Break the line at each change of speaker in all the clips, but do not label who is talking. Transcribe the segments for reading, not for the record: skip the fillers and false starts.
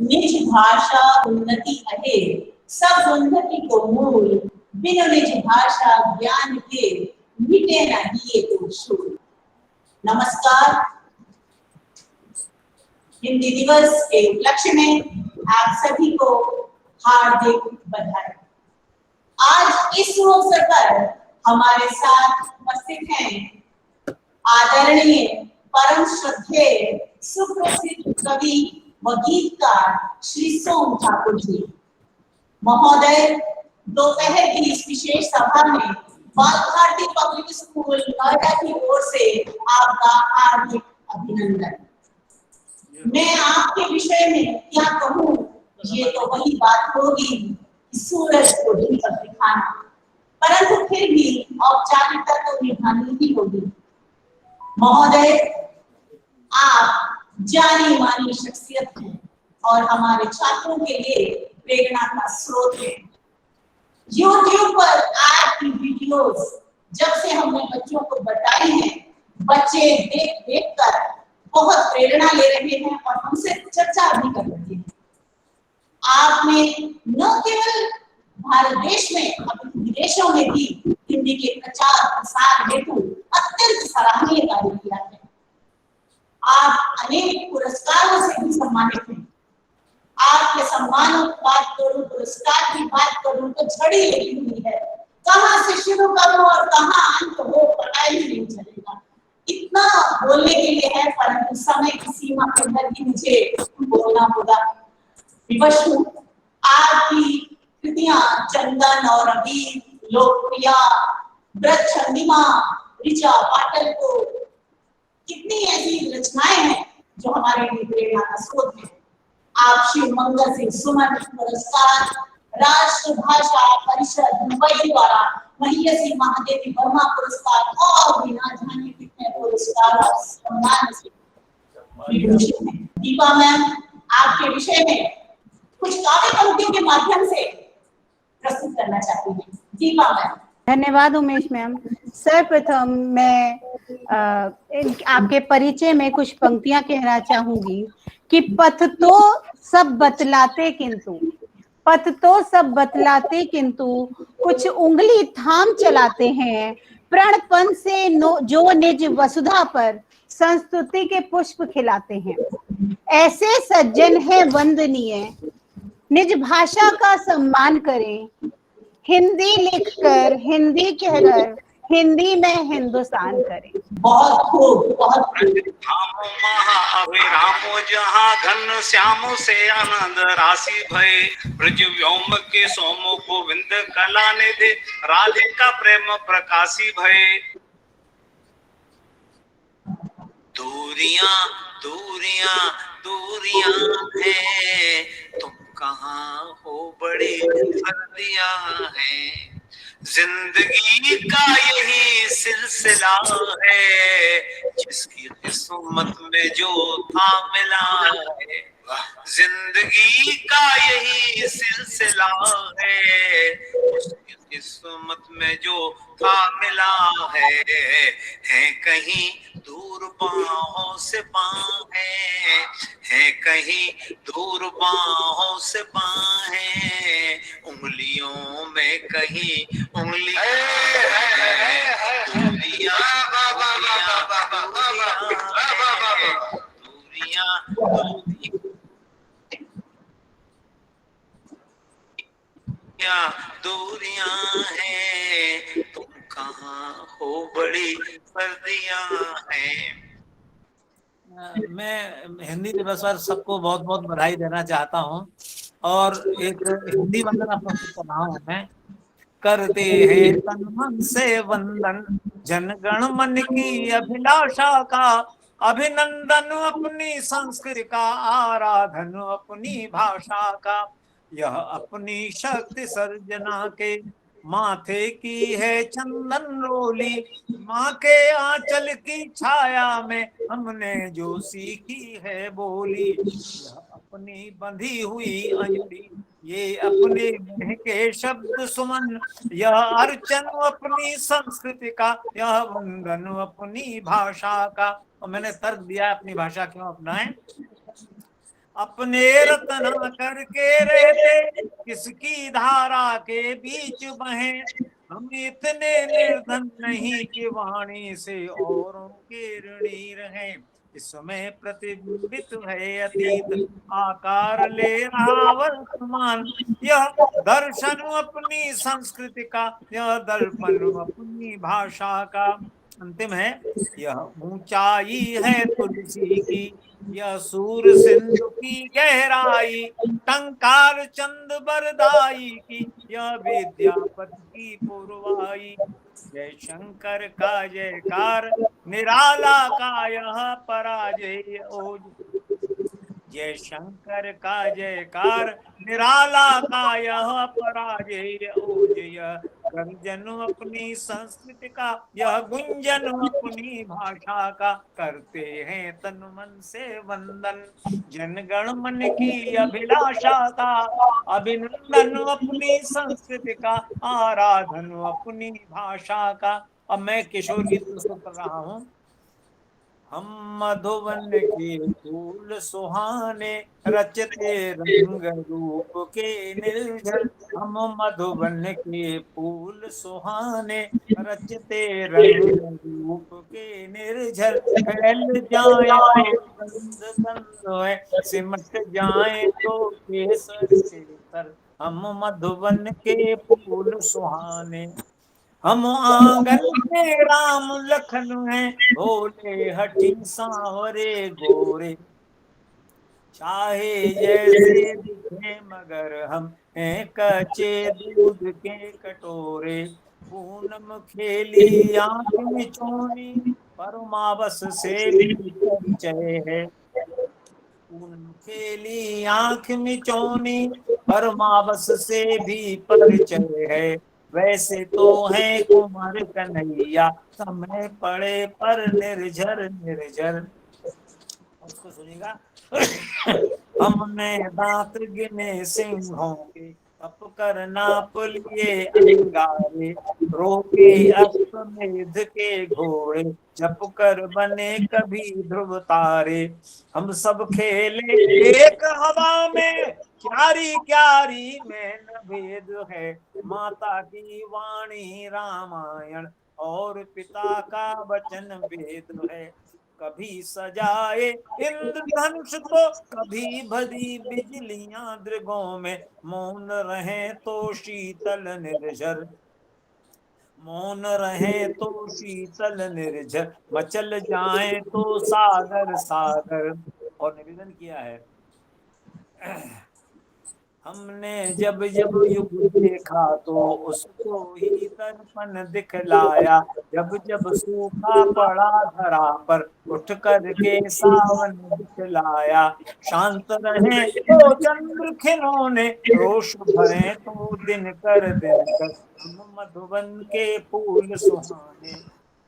निज भाषा उन्नति अहे, सब उन्नति को मूल, बिनु निज भाषा ज्ञान के, मिटे नहीं तो शूल। नमस्कार। हिंदी दिवस के उपलक्ष्य में आप सभी को हार्दिक बधाई। आज इस अवसर पर हमारे साथ उपस्थित हैं आदरणीय परम श्रद्धेय सुप्रसिद्ध कवि व गीतकार श्री सोम ठाकुर जी महोदय। दोपहर की इस विशेष सभा में बाल भारती पब्लिक स्कूल नोएडा की ओर से आपका हार्दिक अभिनंदन। मैं आपके विषय में क्या कहूँ, ये तो वही बात होगी सूरज को ढलकर दिखाना, परंतु फिर भी औपचारिकता तो निभानी ही होगी। महोदय, आप जानी मानी शख्सियत हैं और हमारे छात्रों के लिए प्रेरणा का स्रोत है। YouTube पर आपकी वीडियोस जब से हमने बच्चों को बताई हैं, बच्चे देख देख कर बहुत प्रेरणा ले रहे हैं और हमसे चर्चा भी कर रहे हैं। आपने न केवल भारत देश में अपने विदेशों में भी हिंदी के प्रचार प्रसार हेतु अत्यंत सराहनीय कार्य किया है। आप अनेक पुरस्कारों से भी सम्मानित हैं। आपके सम्मानों की बात करूं, पुरस्कार की बात करूं तो झड़ी लगी हुई है। कहां से शुरू करूं और कहां अंत हो पता ही नहीं चलेगा। इतना बोलने के लिए है, परंतु समय की सीमा के अंदर ही मुझे बोलना होगा। विवश हूं आपकी कृतियां चंदन और अबीर, लोकप्रिया, ब्रज चंदिमा, ऋचा पाटल को कितनी ऐसी रचनाएं हैं जो हमारे लिए प्रेरणा का स्रोत है। आप शिव मंगल सिंह सुमन पुरस्कार, राष्ट्र भाषा परिषद मुंबई द्वारा महियसी महादेवी वर्मा पुरस्कार और भी ना जाने कितने पुरस्कार और सम्मान से विभूषित हैं। दीपा मैम आपके विषय में कुछ काव्य पंक्तियों के माध्यम से प्रस्तुत करना चाहती हैं। दीपा मैम।
धन्यवाद उमेश मैम। सर्वप्रथम मैं आपके परिचय में कुछ पंक्तियां कहना चाहूंगी कि पथ तो सब बतलाते किंतु कुछ उंगली थाम चलाते हैं। प्रणपन से जो निज वसुधा पर संस्कृति के पुष्प खिलाते हैं। ऐसे सज्जन है वंदनीय, निज भाषा का सम्मान करें। हिंदी लिखकर, हिंदी कहकर, हिंदी में हिंदुस्तान करें।
बहुत खूब, बहुत खूब।
अभिरामो जहाँ घन श्याम से आनंद राशि भय, ब्रज व्योम के सोमो गोविंद कला निधि, राधे का प्रेम प्रकाशी भय। दूरियां दूरियां दूरियां है, तुम कहाँ हो बड़ी सर्दियां हैं। जिंदगी का यही सिलसिला है, जिसकी किस्मत में जो था मिला है। जिंदगी का यही सिलसिला है, जिसकी किस्मत में जो था मिला है कहीं दूर बाहों से बाहें, है कहीं दूर बाहों से बाहें, उंगलियों में कहीं उंगलियां दूरियां हैं, तुम कहाँ हो बड़ी सर्दियां हैं।
मैं हिंदी दिवस पर सबको बहुत बहुत बधाई देना चाहता हूँ और एक हिंदी वंदना प्रस्तुत कर रहा हूँ। मैं करते हैं तन मन से वंदन जनगण मन की अभिलाषा का, अभिनंदन अपनी संस्कृति का, आराधन अपनी भाषा का। यह अपनी शक्ति सर्जना के माथे की है चंदन रोली, माँ के आंचल की छाया में हमने जो सीखी है बोली। यह अपनी बंधी हुई अंजलि, ये अपने मुंह के शब्द सुमन, यह अर्चन अपनी संस्कृति का, यह वंदन अपनी भाषा का। और मैंने तर्क दिया अपनी भाषा क्यों अपनाएं। अपने रतना करके रहते, किसकी धारा के बीच बहे। हम इतने निर्धन नहीं कि वाणी से औरों के ऋणी रहे। इसमें प्रतिबिंबित है अतीत, आकार ले रहा वर्तमान। यह दर्शन अपनी संस्कृति का, यह दर्पण अपनी भाषा का। अंतिम है, यह ऊंचाई है तुलसी की, यह सूर सिंधु की गहराई। टंकार चंद बरदाई की, यह विद्यापति की पुरवाई। जय शंकर का जयकार, निराला का यह पराजय ओज। जय शंकर का जयकार, निराला का यह पराजय ओजय। गर्जन अपनी संस्कृति का, यह गुंजन अपनी भाषा का। करते हैं तन मन से वंदन, जनगण मन की अभिलाषा का। अभिनंदन अपनी संस्कृति का, आराधन अपनी भाषा का। अब मैं किशोर गीत प्रस्तुत कर रहा हूँ। हम मधुबन के फूल सुहाने, रचते रंग रूप के निर्झर। हम मधुबन के फूल सुहाने, रचते रंग रूप के निर्झर। फैल जाए तो गंध गंध, सिमट जाए तो केसर केसर। हम मधुबन के फूल सुहाने। हम आंगन में राम लखन हैं, भोले हठी सांवरे गोरे। चाहे जैसे दिखे मगर हम हैं कच्चे दूध के कटोरे। पूनम खेली आंख मिचौनी, परमावस से भी परिचय है। पूनम खेली आंख मिचौनी, परमावस से भी परिचय है। वैसे तो है कुंवर कन्हैया, समय पड़े पर निर्झर निर्झर। उसको सुनिएगा। हमने दांत गिने सिंहों के, तप कर नाप लिए अंगारे। रोके अश्वमेध के घोड़े, जप कर बने कभी ध्रुव तारे। हम सब खेले एक हवा में, क्यारी क्यारी में न भेद है। माता की वाणी रामायण, और पिता का वचन वेद है। कभी सजाए इंद्रधनुष को, कभी भरी बिजलियां दृगों में। मौन रहे तो शीतल निर्झर, मौन रहे तो शीतल निर्झर। मचल जाए तो सागर सागर। और निवेदन किया है, हमने जब जब युग देखा तो उसको ही दर्पण दिखलाया। जब जब सूखा पड़ा धरा पर, उठ कर के सावन दिखलाया। शांत रहे तो चंद्र खिलौने, रोश भरे तो दिन कर दिन कर। हम मधुबन के फूल सुहाने,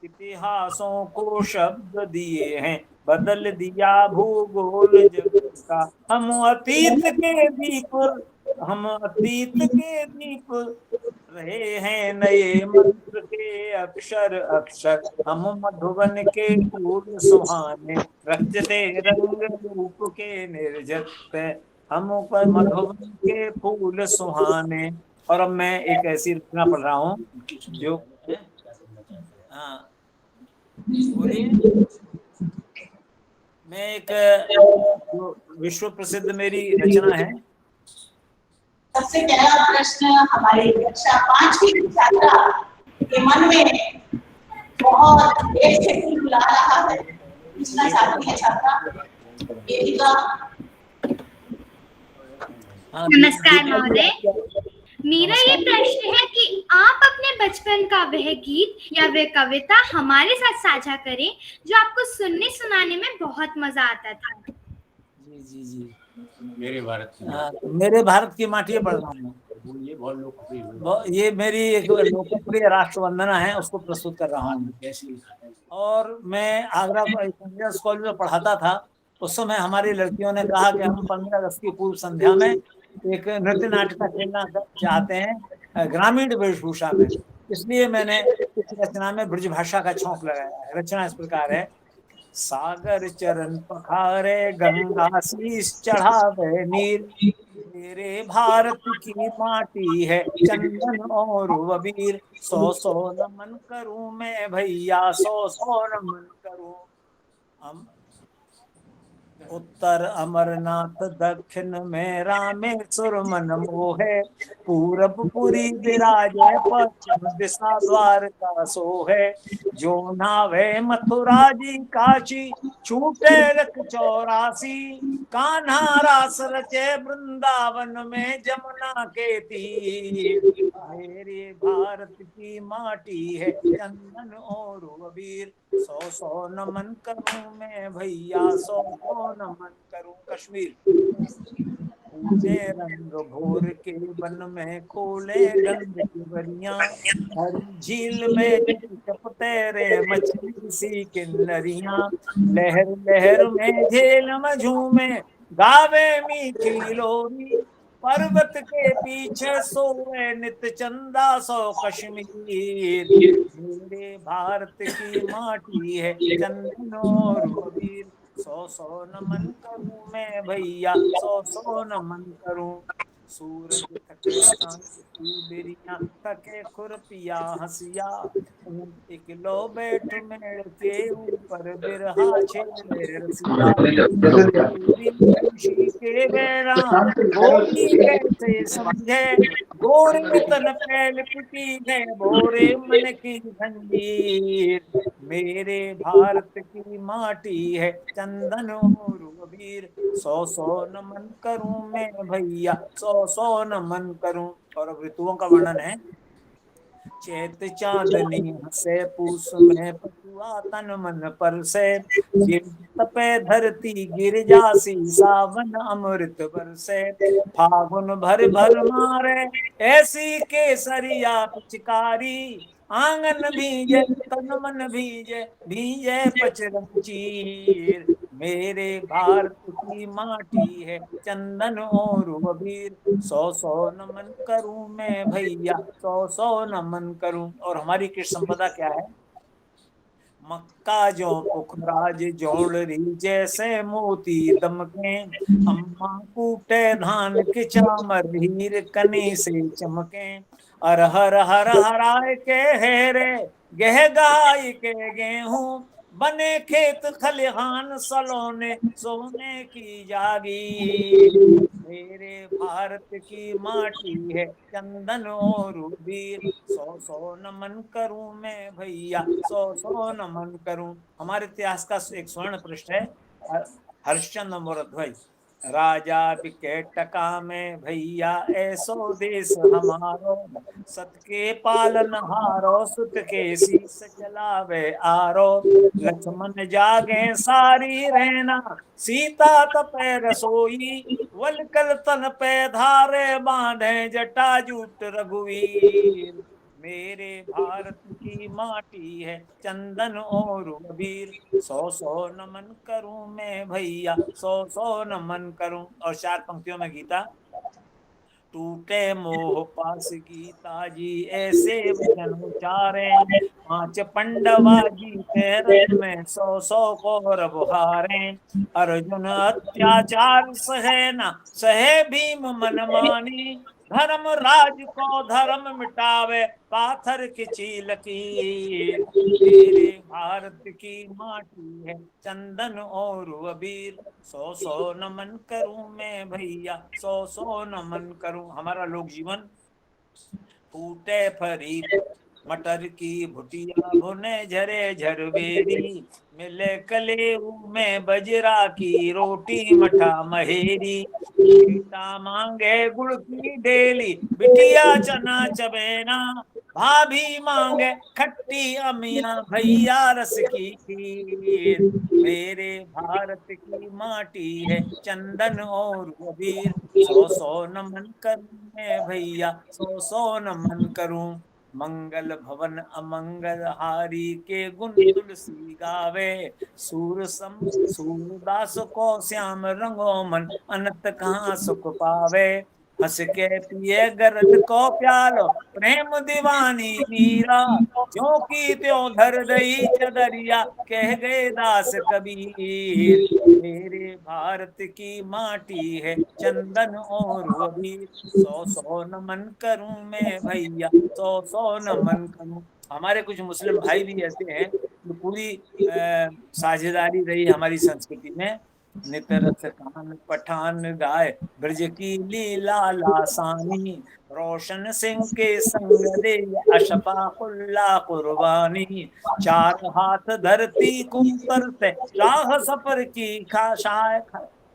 इतिहासों को शब्द दिए हैं, बदल दिया भूगोल जगत का। हम अतीत के दीप, हम अतीत के दीप, रहे हैं नए मंत्र के अक्षर अक्षर। हम मधुबन के फूल सुहाने, रचते रंग रूप के निर्झर। हम ऊपर मधुबन के फूल सुहाने। और अब मैं एक ऐसी रचना पढ़ रहा हूँ जो, हाँ बोलिए। मैं एक जो विश्व प्रसिद्ध मेरी रचना है।
सबसे पहला प्रश्न हमारी कक्षा 5 की छात्रा के मन में बहुत देर से बुला रहा है, पूछना चाहती है छात्रा वेदिका।
नमस्कार महोदय, मेरा ये प्रश्न है कि आप अपने बचपन का वह गीत या वह कविता हमारे साथ साझा करें जो आपको सुनने सुनाने में बहुत मजा आता था।
जी जी जी, मेरे भारत की माटी पढ़ रहा हूँ। ये बहुत लोकप्रिय, ये मेरी एक लोकप्रिय राष्ट्रवंदना है, उसको प्रस्तुत कर रहा हूँ। और मैं आगरा कॉलेज में पढ़ाता था, उस समय हमारी लड़कियों ने कहा कि हम 15 अगस्त की पूर्व संध्या में एक नृत्य नाटिका खेलना चाहते हैं ग्रामीण वेशभूषा में। इसलिए मैंने इस रचना में ब्रज भाषा का छौंक लगाया है। रचना इस प्रकार है। सागर चरण पखारे, गंगा शीस चढ़ावे नीर। मेरे भारत की माटी है चंदन और अबीर, 100 नमन करूं मैं भैया, 100 नमन करूं। उत्तर अमरनाथ, दक्षिण में रामेश्वर मन मोहे, पूरब पुरी विराजे, पश्चिम दिशा द्वारका सोहे। जो नावे मथुरा जी काशी, छूटे लख 84, कान्हा रास रचे वृंदावन में जमुना के तीर। मेरे भारत की माटी है चंदन और अबीर, 100 नमन करूं मैं भैया, 100 नमन करूं। कश्मीर पूजे रंग भोर के वन में खोले गंग की वरियां, हर झील में चपते रे मछली सी किन्नरियां। लहर लहर में झेल में झूमे, गावे मीठी लोरी, पर्वत के पीछे सोए नित चंदा 100 कश्मीर। मेरे भारत की माटी है चंदन और अबीर, 100 नमन करूं मैं भैया, 100 नमन करूं। सूरज थके सांझ की बिरिया, थके खुरपिया हंसिया, ऊंट इकलो बैठ मेड़ के ऊपर बिरहा छेड़े रसिया। पूरी खुशी के बेरा गोरी कैसे समझे, गोरे तन पे लिपटी है भोरे मन की जंजीर। मेरे भारत की माटी है चंदन और अबीर, 100 नमन करूं मैं भैया, 100 नमन करूं। और अब ऋतुओं का वर्णन है। चैत चांदनी हंसे, पूस में पटुआ तन मन पर से, गिर तपे धरती गिर जासी, सावन अमृत बरसे। फागुन भर भर मारे, ऐसी केसरिया पिचकारी, आंगन भीजे तन मन भीजे, भीजे पचरंग चीर। मेरे भारत की माटी है चंदन और अबीर, 100 नमन करूं मैं भैया, 100 नमन करूं। और हमारी कृषि संपदा क्या है। मक्का जो पुखराज जोड़री, जैसे मोती दमके, अम्मा कूटे धान के चामर, हीर कनी से चमके। अरहर हर हराए के हेरे, गह गाय के गेहूं, बने खेत खलिहान सलोने, सोने की जागीर। मेरे भारत की माटी है चंदन और अबीर, 100 नमन करूं मैं भैया, 100 नमन करूं। हमारे इतिहास का एक स्वर्ण पृष्ठ है। हरिश्चंद्र मोरध्वज, राजा बिके टका में भैया, ऐसो देश हमारो, सत के पालन हारो, सुत के शीस चलावे आरो। लक्ष्मण जागे सारी रहना, सीता तपे रसोई, वलकल तन पे धारे, बांधे जटा जूट रघुवीर। मेरे भारत की माटी है चंदन और अबीर, 100 नमन करूं मैं भैया, 100 नमन करूं। और 4 पंक्तियों में गीता। टूटे मोह पास गीता जी, ऐसे वचन उचारे, 5 पंडवा जीते रथ में, 100 कौरव हारे। अर्जुन अत्याचार सहे ना, सहे भीम मन मानी, धर्म राज को धर्म मिटावे, पाथर की लकीर। मेरे भारत की माटी है चंदन और अबीर, 100 नमन करूं मैं भैया, 100 नमन करूं। हमारा लोक जीवन। फूटे फरी मटर की भुटिया, भुने झरे झरवेरी, मिले कलेऊ में बजरा की रोटी, मठा महेरी। बेटा मांगे गुड़ की ढेली, बिटिया चना चबेना, भाभी मांगे खट्टी अमिया, भैया रस की खीर। मेरे भारत की माटी है चंदन और अबीर, 100 नमन करूं मैं भैया, 100 नमन करूं। मंगल भवन अमंगल हारी, के गुण तुलसी गावे, सूरदास को श्याम रंगो मन, अनंत कहाँ सुख पावे। हंस के पिए गरल को प्यालो प्रेम दीवानी मीरा, जो की त्यों धर दई चदरिया कह गए दास कबीर। मेरे भारत की माटी है चंदन और अबीर, सौ सौ नमन करूं मैं भैया, सौ सौ नमन करूं। हमारे कुछ मुस्लिम भाई भी ऐसे हैं जो पूरी साझेदारी रही हमारी संस्कृति में। नित रस कान पठान गाय ब्रज की लीला लासानी, रोशन सिंह के संग दे अशफाकुल्ला कुर्बानी। चार हाथ धरती कुंतर से शाह सफर की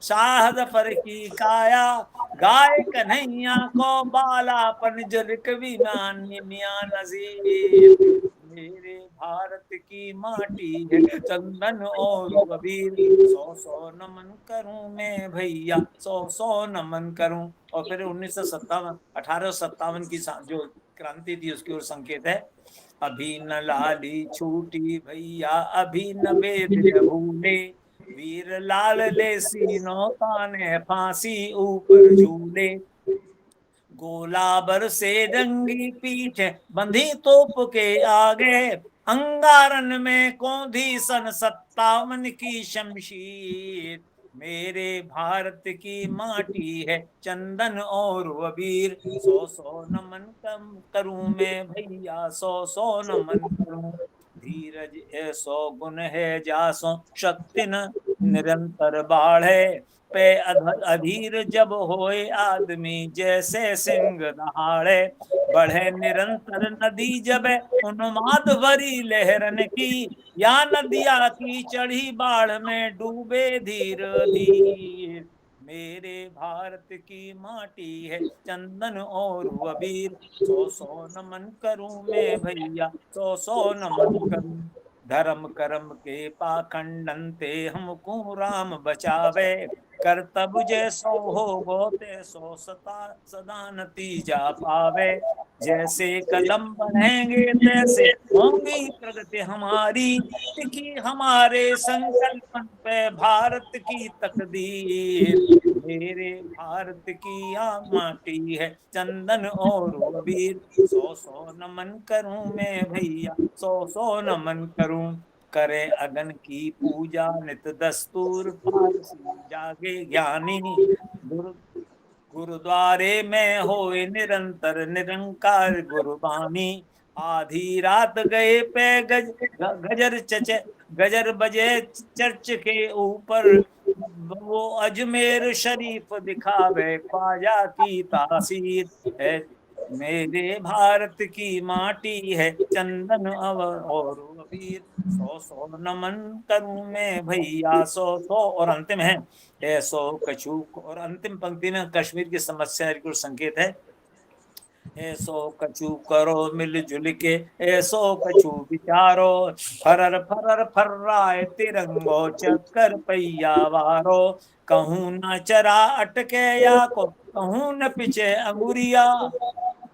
शाह जफर की काया, गाय कन्हैया को बालापन जुल्क विमानी मियां नजीर। मेरे भारत की माटी है चंदन और अबीर, सौ सौ नमन करूं मैं भैया, सौ सौ नमन करूं। और फिर 1857 की जो क्रांति थी उसकी ओर संकेत है। अभी न लाली छूटी भैया, अभी न वेद भूले, वीर लाल ले सीनो ताने फांसी ऊपर झूले। गोलाबर से जंगी पीठ बंधी तोप के आगे, अंगारन में कौंधी सन 57 की शमशीर। मेरे भारत की माटी है चंदन और अबीर, सौ सौ नमन करूं मैं भैया, सौ सौ नमन करूं। धीरज ऐसो गुण है जासो शक्ति न निरंतर बाढ़े, पे अधीर जब होए आदमी जैसे सिंह दहाड़े। बढ़े निरंतर नदी जब उन्माद भरी लहरन की, या नदिया की चढ़ी बाढ़ में डूबे धीर धीर। मेरे भारत की माटी है चंदन और अबीर, सौ सौ नमन करूं मैं भैया, सौ सौ नमन करूं। धर्म कर्म के पाखंडन ते हमको राम बचावे, कर्तव्य जैसो हो गोते सो सदा नतीजा पावे। जैसे कदम बढ़ेंगे तैसे होंगी प्रगति हमारी, टिकी हमारे संकल्प पे भारत की तकदीर। मेरे भारत की माटी है चंदन और अबीर, सौ सौ नमन करूं मैं भैया, सौ सौ नमन करूं। करे अगन की पूजा नित दस्तूर, पारसी जागे ज्ञानी, गुरुद्वारे में होए निरंतर निरंकार गुरबानी। आधी रात गए पे गजर बजे चर्च के ऊपर, वो अजमेर शरीफ दिखावे ख्वाजा की तासीर है। मेरे भारत की माटी है चंदन और अबीर, सौ सौ नमन करूं मैं भैया, सौ सौ। और अंतिम है ऐसो कछु, और अंतिम पंक्ति में कश्मीर की समस्या को संकेत है। ऐसो कछु करो मिलजुल के, ऐसो कछु विचारो, फरर फरर फर्राए तिरंगो चक्कर पैया वारो। कहूं न चरा अटके या को, कहूं न पिछे अंगुरिया,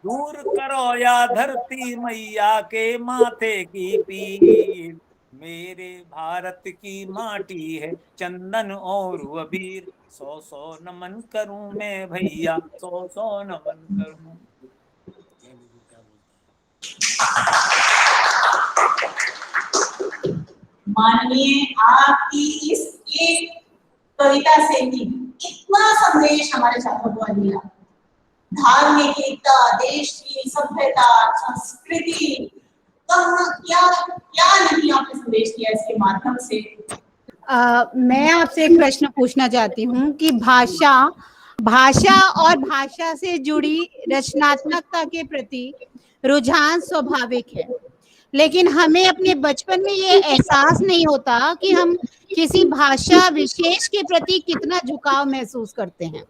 दूर करो या धरती मैया के माथे की पीर। मेरे भारत की माटी है चंदन और अबीर, सौ सौ नमन करूं मैं भैया, सौ सौ नमन करूं।
माननीय, आपकी इस एक कविता से ही इतना संदेश हमारे छात्रों को मिला। धार्मिक एकता, देश की सभ्यता, संस्कृति, कहाँ क्या क्या नहीं आपने संदेश दिया इसके माध्यम से।
मैं आपसे एक प्रश्न पूछना चाहती हूँ कि भाषा और भाषा से जुड़ी रचनात्मकता के प्रति रुझान स्वाभाविक है, लेकिन हमें अपने बचपन में ये एहसास नहीं होता कि हम किसी भाषा विशेष के प्रति कितना झुकाव महसूस करते हैं।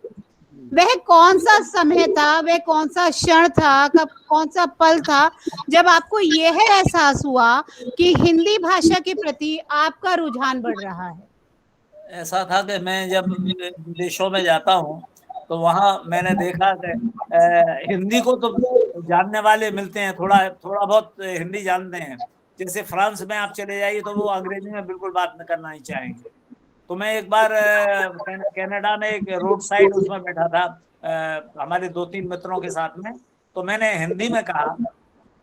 वह कौन सा समय था, वह कौन सा क्षण था, कौन सा पल था जब आपको यह एहसास हुआ कि हिंदी भाषा के प्रति आपका रुझान बढ़ रहा है?
ऐसा था कि मैं जब विदेशों में जाता हूँ तो वहाँ मैंने देखा कि हिंदी को तो जानने वाले मिलते हैं, थोड़ा बहुत हिंदी जानते हैं। जैसे फ्रांस में आप चले जाइए तो वो अंग्रेजी में बिल्कुल बात न करना ही चाहेंगे। तो मैं एक बार कनाडा में एक रोड साइड उसमें बैठा था, हमारे 2-3 मित्रों के साथ में, तो मैंने हिंदी में कहा,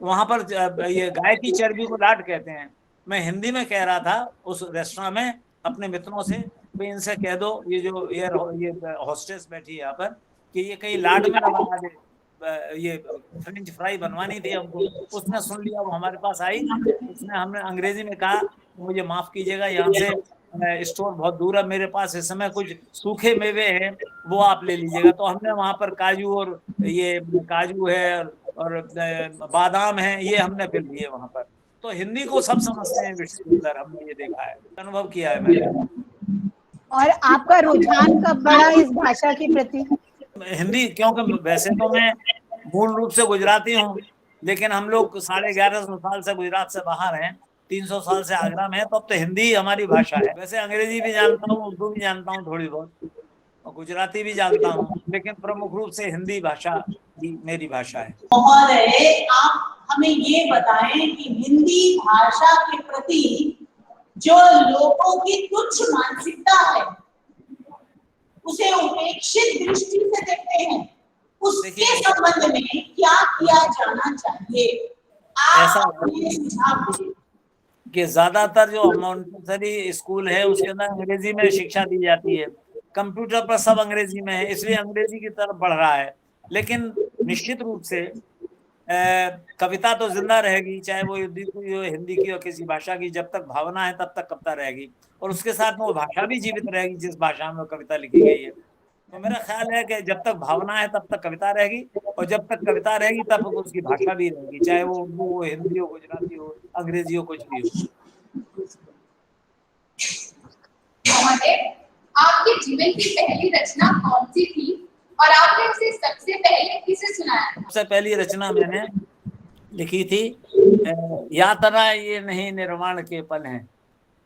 वहां पर ये गाय की चर्बी को लाट कहते हैं, मैं हिंदी में कह रहा था उस रेस्टोरेंट में अपने मित्रों से, भाई इनसे कह दो ये जो ये हॉस्टेस बैठी है यहाँ पर कि ये कहीं लाड में न बना दे, ये फ्रेंच फ्राई बनवानी थी हमको। उसने सुन लिया, वो हमारे पास आई, उसने हमने अंग्रेजी में कहा मुझे माफ कीजिएगा, यहाँ से स्टोर बहुत दूर है, मेरे पास इस समय कुछ सूखे मेवे हैं वो आप ले लीजिएगा। तो हमने वहां पर काजू और ये काजू है और बादाम है, ये हमने फिर लिए वहां पर। तो हिंदी को सब समझते हैं विश्व के अंदर, हमने ये देखा है, अनुभव किया है मैंने।
और आपका रुझान कब बढ़ा इस भाषा के प्रति?
हिंदी, क्योंकि वैसे तो मैं मूल रूप से गुजराती हूँ, लेकिन हम लोग 1150 साल से गुजरात से बाहर हैं, 300 साल से आगरा में है, तो अब तो हिंदी हमारी भाषा है। वैसे अंग्रेजी भी जानता हूँ, उर्दू भी जानता हूँ थोड़ी बहुत, और गुजराती भी जानता हूँ, लेकिन प्रमुख रूप से हिंदी भाषा ही मेरी भाषा है।
महोदय, आप हमें ये बताएं कि हिंदी भाषा के प्रति जो लोगों की तुच्छ मानसिकता है, उसे उपेक्षित दृष्टि से देखते हैं, उसके संबंध में क्या किया जाना चाहिए? आप ये सुझाव दें।
कि ज्यादातर जो मॉन्टेसरी स्कूल है उसके अंदर अंग्रेजी में शिक्षा दी जाती है, कंप्यूटर पर सब अंग्रेजी में है, इसलिए अंग्रेजी की तरफ बढ़ रहा है। लेकिन निश्चित रूप से कविता तो जिंदा रहेगी, चाहे वो हिंदी की और किसी भाषा की, जब तक भावना है तब तक कविता रहेगी, और उसके साथ में वो भाषा भी जीवित रहेगी जिस भाषा में वो कविता लिखी गई है। तो मेरा ख्याल है कि जब तक भावना है तब तक कविता रहेगी, और जब तक कविता रहेगी तब उसकी भाषा भी रहेगी, चाहे वो उर्दू हो, हिंदी हो, गुजराती हो, अंग्रेजी हो, कुछ भी हो।
आपके जीवन की पहली रचना कौन सी थी और आपने उसे सबसे पहले किसे सुनाया?
सबसे पहली रचना मैंने लिखी थी यातना ये नहीं निर्वाण के पल हैं,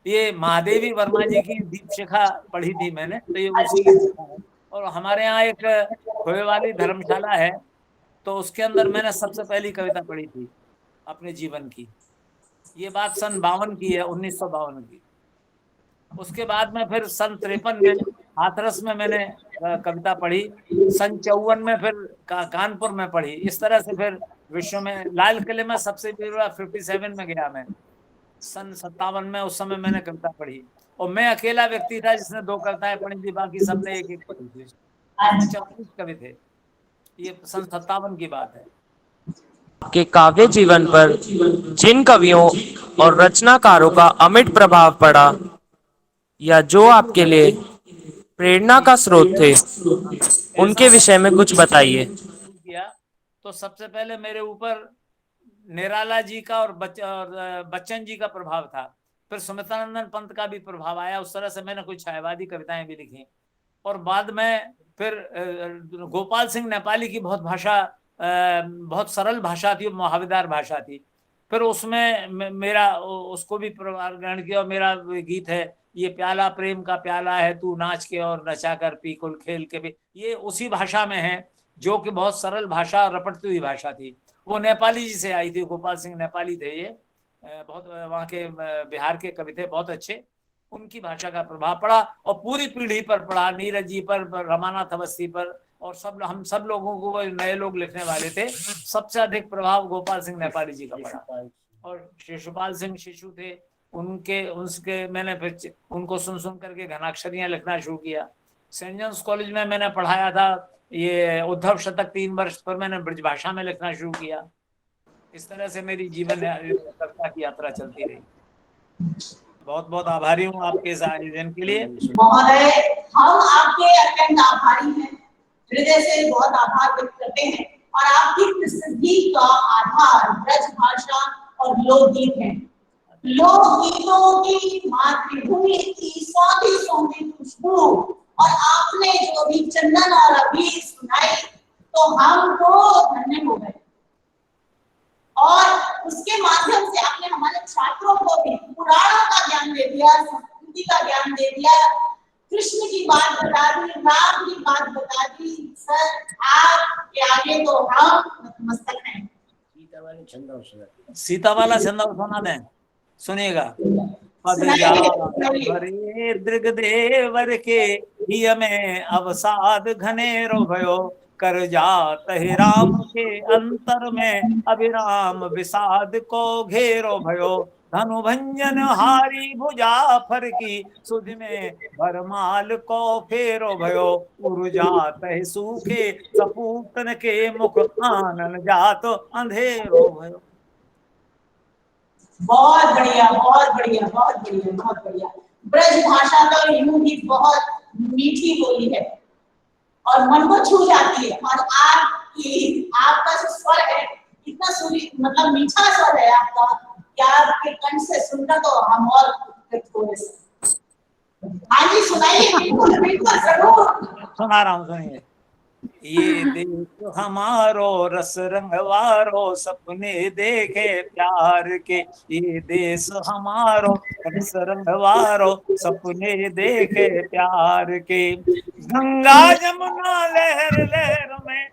ये महादेवी वर्मा जी की दीपशिखा पढ़ी थी मैंने, तो ये उसी की है। और हमारे यहाँ एक खोए वाली धर्मशाला है, तो उसके अंदर मैंने सबसे पहली कविता पढ़ी थी अपने जीवन की। ये बात सन 52 की है, 1952 की। उसके बाद में फिर सन 53 में हाथरस में मैंने कविता पढ़ी, सन 54 में फिर कानपुर में पढ़ी। इस तरह से फिर विश्व में लाल किले में सबसे पहले 57 में गया मैं, सन 57 में, उस समय मैंने कविता पढ़ी, और मैं अकेला व्यक्ति था जिसने 2 कविताएं पढ़ी थी, बाकी सबने एक पढ़ी थी। 24 कवि थे, ये सन 57 की बात है।
के काव्य जीवन पर जिन कवियों और रचनाकारों का अमिट प्रभाव पड़ा या जो आपके लिए प्रेरणा का स्रोत थे, उनके विषय में कुछ बताइए।
तो सबसे पहले मेरे ऊपर निराला जी का और बच्चन जी का प्रभाव था, फिर सुमित्रानंदन पंत का भी प्रभाव आया। उस तरह से मैंने कुछ छायावादी कविताएं भी लिखी, और बाद में फिर गोपाल सिंह नेपाली की बहुत सरल भाषा थी, मुहावरेदार भाषा थी, फिर उसमें मेरा उसको भी ग्रहण किया। और मेरा गीत है ये प्याला प्रेम का प्याला है, तू नाच के और नचा कर पी कुल खेल के भी, ये उसी भाषा में है, जो कि बहुत सरल भाषा, रपटती हुई भाषा थी। वो नेपाली जी से आई थी, गोपाल सिंह नेपाली थे, ये बहुत वहाँ के बिहार के कवि थे, बहुत अच्छे, उनकी भाषा का प्रभाव पड़ा, और पूरी पीढ़ी पर पड़ा, नीरज जी पर, रमानाथ अवस्थी पर, और हम सब लोगों को, नए लोग लिखने वाले थे, सबसे अधिक प्रभाव गोपाल सिंह नेपाली जी का पड़ा। और शिशुपाल सिंह शिशु थे, उसके मैंने फिर उनको सुन करके घनाक्षरियां लिखना शुरू किया। सेंट जॉन्स कॉलेज में मैंने पढ़ाया था ये उद्धव शतक 3 वर्ष पर, मैंने ब्रज भाषा में लिखना शुरू किया। इस तरह से मेरी जीवन कविता की यात्रा चलती रही। बहुत बहुत आभारी हूँ आपके इस आयोजन के लिए।
महोदय, हम आपके अत्यंत आभारी हैं, हृदय से बहुत आभार व्यक्त करते हैं, और आपकी प्रसिद्धि का आधार ब्रज भाषा और लोकगीत है। लोकगीतों की मातृभूमि की सौंधी खुशबू, और आपने जो भी चंदन और अबीर सुनाई, तो हम तो धन्य हो गए। और उसके माध्यम से आपने हमारे छात्रों को भी पुराणों का ज्ञान दे दिया, संस्कृति का ज्ञान दे दिया, कृष्ण की बात बता दी, राम की बात बता दी। सर, आपके आगे तो हम नतमस्तक हैं।
सीता वाला छंद सुना दें, सुनिएगा। दृग देवर के हिय में अवसाद घनेरो भयो, कर जात है राम के अंतर में, अभिराम विषाद को घेरो भयो, धनु भंजन हारी भुजा फर की, सुध में भरमाल को फेरो भयो, उड़ जात है सूखे सपूतन के मुख, आनन जात अंधेरो भयो।
बहुत बढ़िया, बहुत बढ़िया, बहुत बढ़िया, बहुत बढ़िया। ब्रज भाषा तो यूं भी बहुत मीठी बोली है और मन को छू जाती है। और आपका जो स्वर है इतना सुरी, मतलब मीठा स्वर है आपका, क्या आपके कंठ से सुनकर तो हम और थोड़े से। हाँ जी सुनाइए, बिल्कुल बिल्कुल जरूर
सुना रहा हूँ, सुनिए। ये देश हमारो रस रंगवारो, सपने देखे प्यार के, ये देश हमारो रस रंगवारो, सपने देखे प्यार के, गंगा जमुना लहर लहर में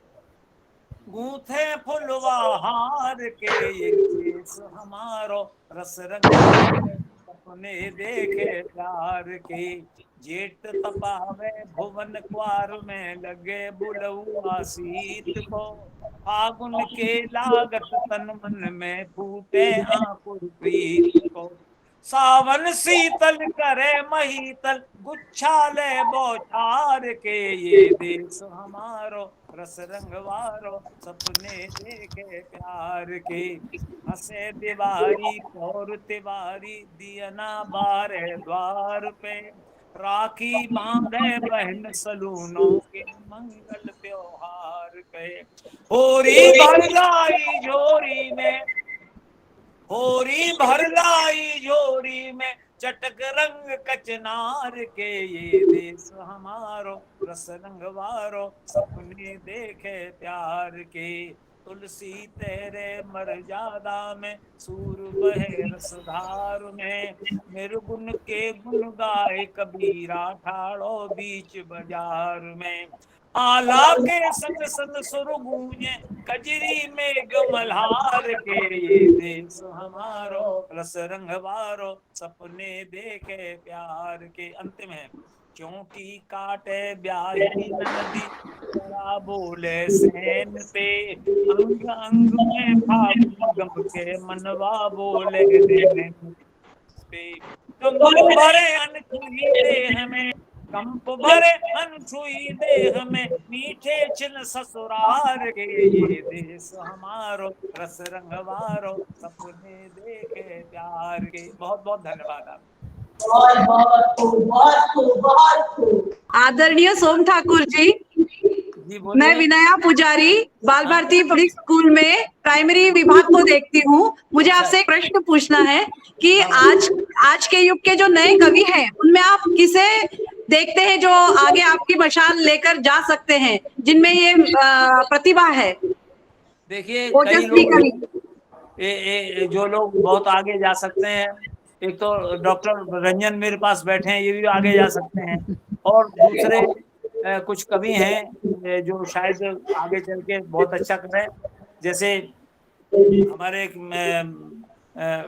गूंथे फुलवा हार के, ये देश हमारो रस रंगवारो, सपने देखे प्यार के, जेठ तपावे भुवन क्वार में, लगे बुलौआ शीत को, फागुन के लागत तन मन में, फूटे आंकुर प्रीत को, सावन शीतल करे महीतल, गुच्छाले बौछार के, ये देश हमारो रस रंगवारो, सपने देखे प्यार के, हंसे दीवारी और तिवारी, दियना बारे द्वार पे, राखी बांधे बहन सलूनों के, मंगल त्योहार पे, होरी भरलाई झोरी में, होरी भरलाई झोरी में, चटक रंग कचनार के, ये देश हमारो रस रंगवारो, सपने देखे प्यार के, तुलसी तेरे मर्यादा में, सूर बहे रसधार में, निर्गुण के गुण गाए कबीरा, ठाड़ो बीच बाजार में, आला के संग संग सुर गूंजे, कजरी में गमल्हार के, ये देश हमारो रस रंगवारो, सपने देखे प्यार के। अंतिम है, क्योंकि काटे ब्याही नदी, जरा बोले सैन पे, अंग अंग में फागुन गम के, मनवा बोले देने पे, कंप भरे अनछुई देह में, कंप भरे अनछुई देह में, मीठे छिन ससुरार के, ये देश हमारो रस रंगवारो, सपने देखे प्यार के। बहुत बहुत धन्यवाद आप।
बहुत बहुत खूब, बहुत खूब, बहुत खूब।
आदरणीय सोम ठाकुर जी, मैं विनया पुजारी बाल भारती पब्लिक स्कूल में प्राइमरी विभाग को देखती हूँ। मुझे आपसे एक प्रश्न पूछना है कि आज के युग के जो नए कवि हैं उनमें आप किसे देखते हैं जो आगे आपकी मशाल लेकर जा सकते हैं, जिनमें ये प्रतिभा है?
देखिए कई लोग जो लोग बहुत आगे जा सकते हैं, एक तो डॉक्टर रंजन मेरे पास बैठे हैं, ये भी आगे जा सकते हैं, और दूसरे कुछ कवि हैं जो शायद आगे चल के बहुत अच्छा करें। जैसे हमारे एक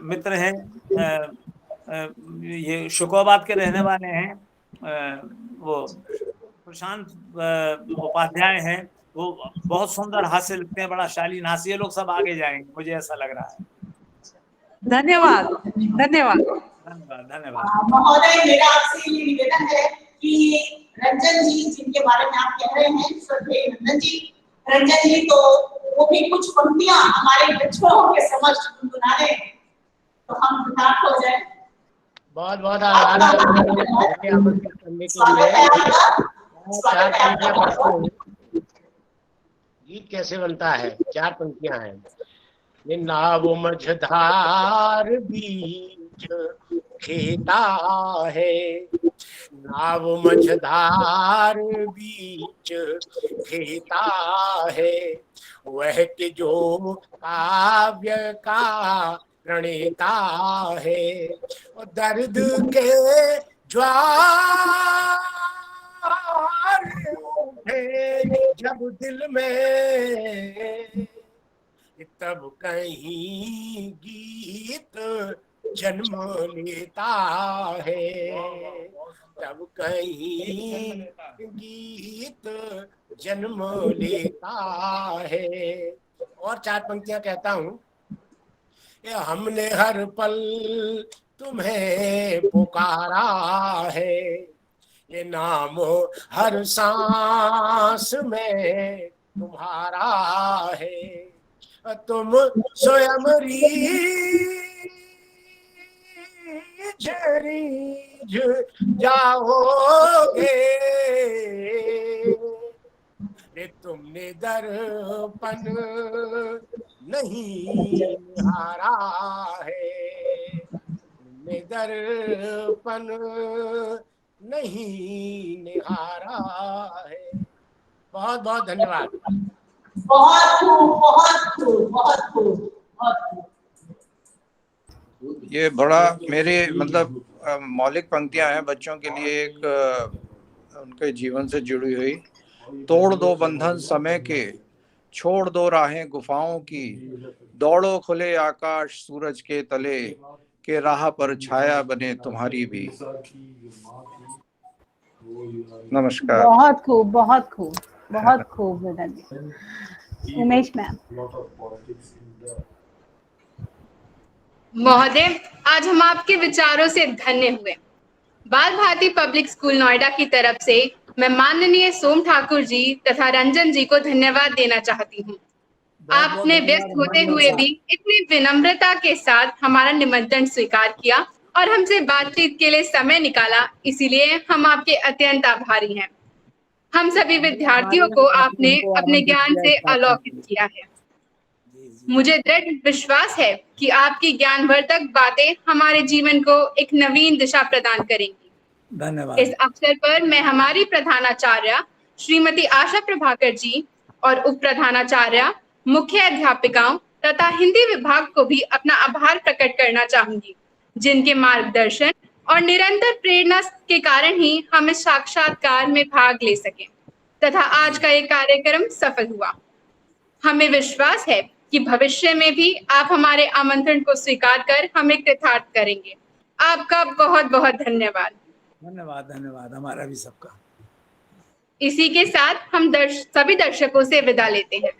मित्र हैं, ये शुकोबाद के रहने वाले हैं, वो प्रशांत उपाध्याय हैं, वो बहुत सुंदर हास्य लिखते हैं, बड़ा शालीन हास्य। ये लोग सब आगे जाएंगे, मुझे ऐसा लग रहा है।
धन्यवाद धन्यवाद
धन्यवाद धन्यवाद।
महोदय, मेरा आपसे ये निवेदन है कि रंजन जी जिनके बारे में आप कह रहे हैं, श्रद्धेय रंजन जी, तो वो भी कुछ पंक्तियां हमारे बच्चों के समक्ष गुनगुनाने तो हम कृतार्थ हो जाए।
बहुत बहुत आभार करने के लिए। गीत कैसे बनता है? 4 पंक्तियां हैं। नाव मझधार बीच खेता है, नाव मझधार बीच खेता है, वह के जो काव्य का प्रणेता है, और दर्द के ज्वार उठे जब दिल में, तब कहीं गीत जन्म लेता है, तब कहीं गीत जन्म लेता है। और 4 पंक्तियां कहता हूँ। हमने हर पल तुम्हें पुकारा है, ये नाम हर सांस में तुम्हारा है, तुम स्वयं रीझ जाओगे, रे तुमने दर्पण नहीं निहारा है, तुमने दर्पण नहीं निहारा है। बहुत बहुत धन्यवाद।
बहुत खूब, बहुत खूब, बहुत खूब, बहुत खूब।
ये बड़ा मेरे मतलब मौलिक पंक्तियां हैं बच्चों के लिए, एक उनके जीवन से जुड़ी हुई। तोड़ दो बंधन समय के, छोड़ दो राहें गुफाओं की, दौड़ो खुले आकाश सूरज के तले, के राह पर छाया बने तुम्हारी भी। नमस्कार।
बहुत खूब, बहुत खूब, बहुत खूब। उमेश मैम।
महोदय, आज हम आपके विचारों से धन्य हुए। बाल भारती पब्लिक स्कूल नोएडा की तरफ से मैं माननीय सोम ठाकुर जी तथा रंजन जी को धन्यवाद देना चाहती हूँ। आपने व्यस्त होते हुए भी इतनी विनम्रता के साथ हमारा निमंत्रण स्वीकार किया और हमसे बातचीत के लिए समय निकाला, इसीलिए हम आपके अत्यंत आभारी हैं। हम सभी विद्यार्थियों को आपने अपने ज्ञान से अलौकित किया है। मुझे दृढ़ विश्वास है कि आपकी ज्ञानवर्धक बातें हमारे जीवन को एक नवीन दिशा प्रदान करेंगी।
धन्यवाद।
इस अवसर पर मैं हमारी प्रधानाचार्य श्रीमती आशा प्रभाकर जी और उप प्रधानाचार्य, मुख्य अध्यापिकाओं तथा हिंदी विभाग को भी अपना आभार प्रकट करना चाहूंगी, जिनके मार्गदर्शन और निरंतर प्रेरणा के कारण ही हम इस साक्षात्कार में भाग ले सके तथा आज का ये कार्यक्रम सफल हुआ। हमें विश्वास है कि भविष्य में भी आप हमारे आमंत्रण को स्वीकार कर हमें कृतार्थ करेंगे। आपका बहुत बहुत धन्यवाद।
धन्यवाद, धन्यवाद हमारा भी सबका।
इसी के साथ हम सभी दर्शकों से विदा लेते हैं।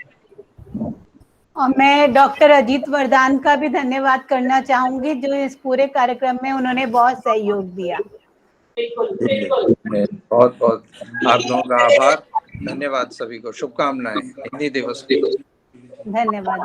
और मैं डॉक्टर अजीत वरदान का भी धन्यवाद करना चाहूंगी, जो इस पूरे कार्यक्रम में उन्होंने बहुत सहयोग दिया।
बहुत बहुत आप लोगों का आभार। धन्यवाद सभी को। शुभकामनाएं हिंदी दिवस की।
धन्यवाद।